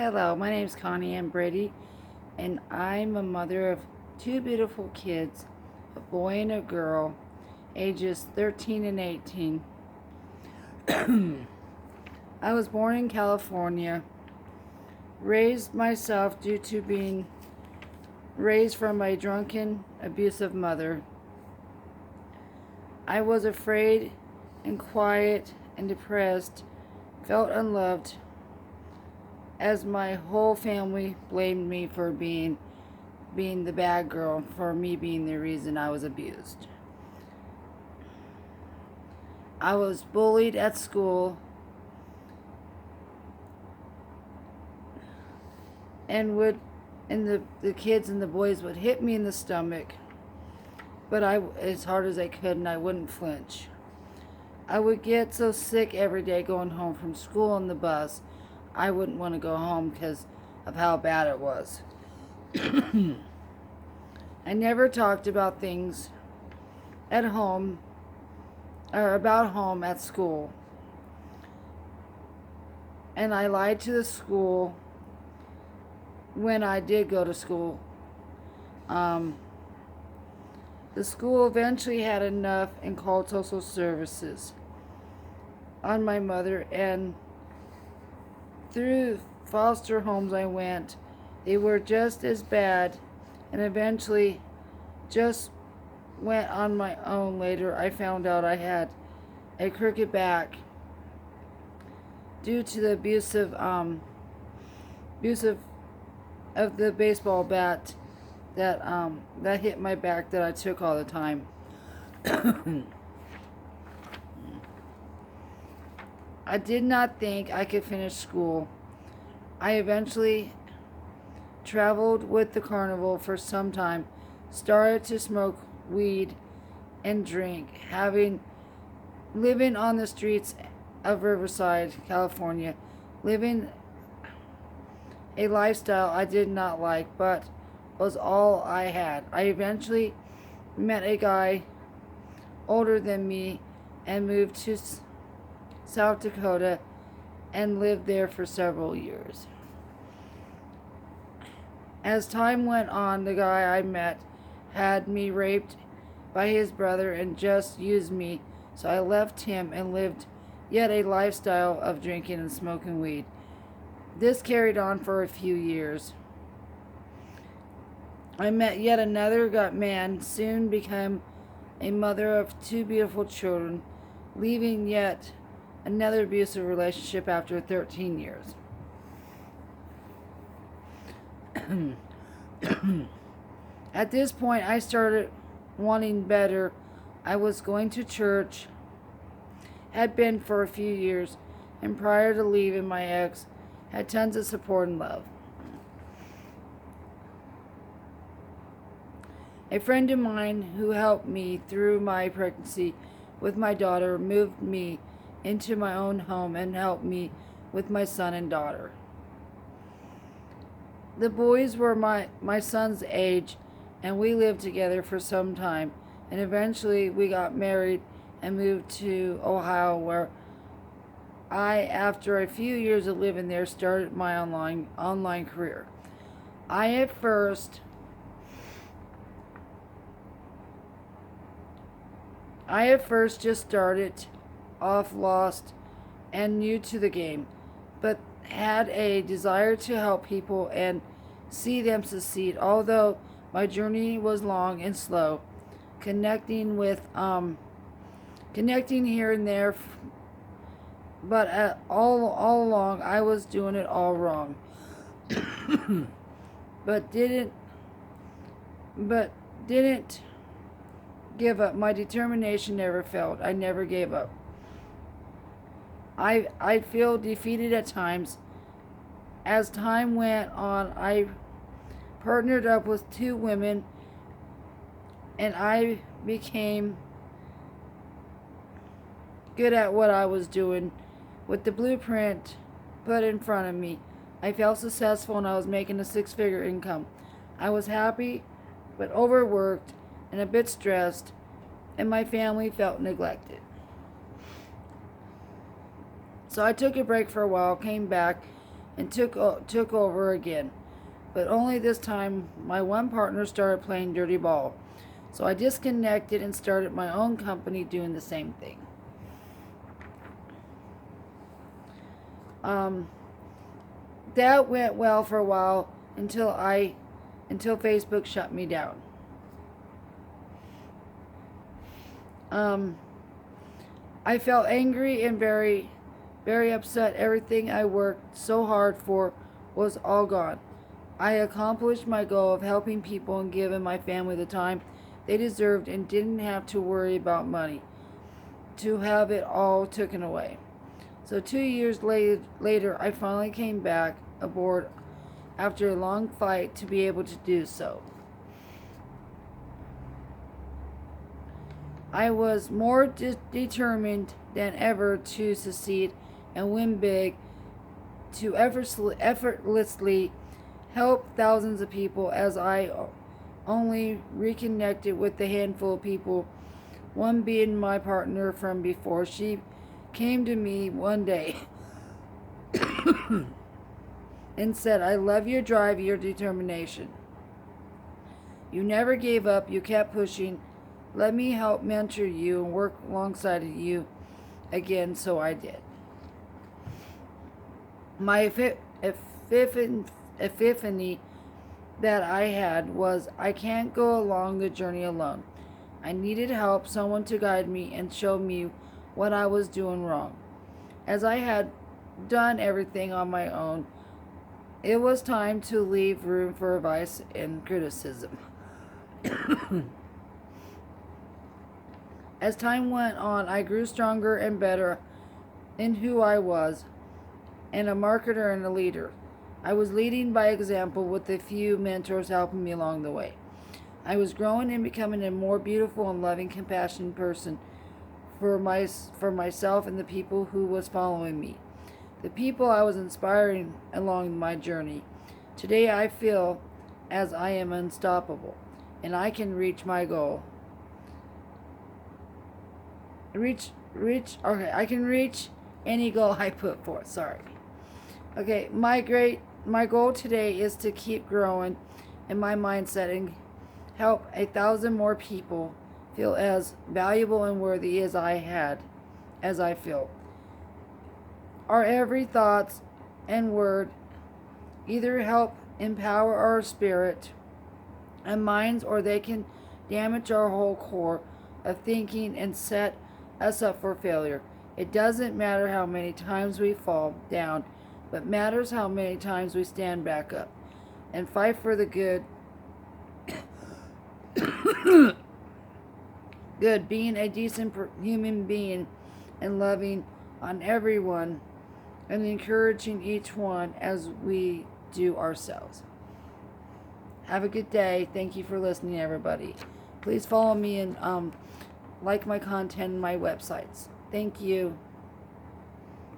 Hello, my name is Connie Ann Brady, and I'm a mother of two beautiful kids, a boy and a girl, ages 13 and 18. I was born in California, raised myself due to being raised from a drunken, abusive mother. I was afraid and quiet and depressed, felt unloved, as my whole family blamed me for being the bad girl, for me being the reason I was abused. I was bullied at school and the kids and the boys would hit me in the stomach, but I as hard as I could, and I wouldn't flinch. I would get so sick every day going home from school on the bus. I wouldn't want to go home because of how bad it was. I never talked about things at home or about home at school. And I lied to the school when I did go to school. The school eventually had enough and called social services on my mother, and through foster homes I went. They were just as bad, and eventually just went on my own. Later I found out I had a crooked back due to the abusive of the baseball bat that hit my back that I took all the time. I did not think I could finish school. I eventually traveled with the carnival for some time, started to smoke weed and drink, living on the streets of Riverside, California, living a lifestyle I did not like, but was all I had. I eventually met a guy older than me and moved to South Dakota and lived there for several years. As time went on, the guy I met had me raped by his brother and just used me, so I left him and lived yet a lifestyle of drinking and smoking weed. This carried on for a few years. I met yet another man, soon became a mother of two beautiful children, leaving yet another abusive relationship after 13 years. At this point, I started wanting better. I was going to church, had been for a few years, and prior to leaving my ex, had tons of support and love. A friend of mine who helped me through my pregnancy with my daughter moved me into my own home and helped me with my son and daughter. The boys were my son's age, and we lived together for some time, and eventually we got married and moved to Ohio, where I, after a few years of living there, started my online career. I at first just started off lost and new to the game, but had a desire to help people and see them succeed. Although my journey was long and slow, connecting here and there, but all along I was doing it all wrong. but didn't give up. My determination never failed. I never gave up. I feel defeated at times. As time went on, I partnered up with two women, and I became good at what I was doing. With the blueprint put in front of me, I felt successful, and I was making a six-figure income. I was happy, but overworked and a bit stressed, and my family felt neglected. So I took a break for a while, came back, and took over again. But only this time, my one partner started playing dirty ball. So I disconnected and started my own company doing the same thing. That went well for a while until Facebook shut me down. I felt angry and very, very upset. Everything I worked so hard for was all gone. I accomplished my goal of helping people and giving my family the time they deserved and didn't have to worry about money to have it all taken away. So 2 years later, I finally came back aboard after a long fight to be able to do so. I was more determined than ever to succeed and win big, to effortlessly help thousands of people as I only reconnected with a handful of people, one being my partner from before. She came to me one day and said, "I love your drive, your determination. You never gave up, you kept pushing. Let me help mentor you and work alongside of you again." So I did. My epiphany that I had was I can't go along the journey alone. I needed help, someone to guide me and show me what I was doing wrong. As I had done everything on my own, it was time to leave room for advice and criticism. As time went on, I grew stronger and better in who I was, and a marketer and a leader. I was leading by example with a few mentors helping me along the way. I was growing and becoming a more beautiful and loving, compassionate person for myself and the people who was following me, the people I was inspiring along my journey. Today I feel as I am unstoppable, and I can reach my goal. I can reach any goal I put forth. Sorry. Okay, my goal today is to keep growing in my mindset and help 1,000 more people feel as valuable and worthy as I feel. Our every thoughts and word either help empower our spirit and minds, or they can damage our whole core of thinking and set us up for failure. It doesn't matter how many times we fall down, but matters how many times we stand back up and fight for the good. Good, being a decent human being and loving on everyone and encouraging each one as we do ourselves. Have a good day. Thank you for listening, everybody. Please follow me and like my content and my websites. Thank you.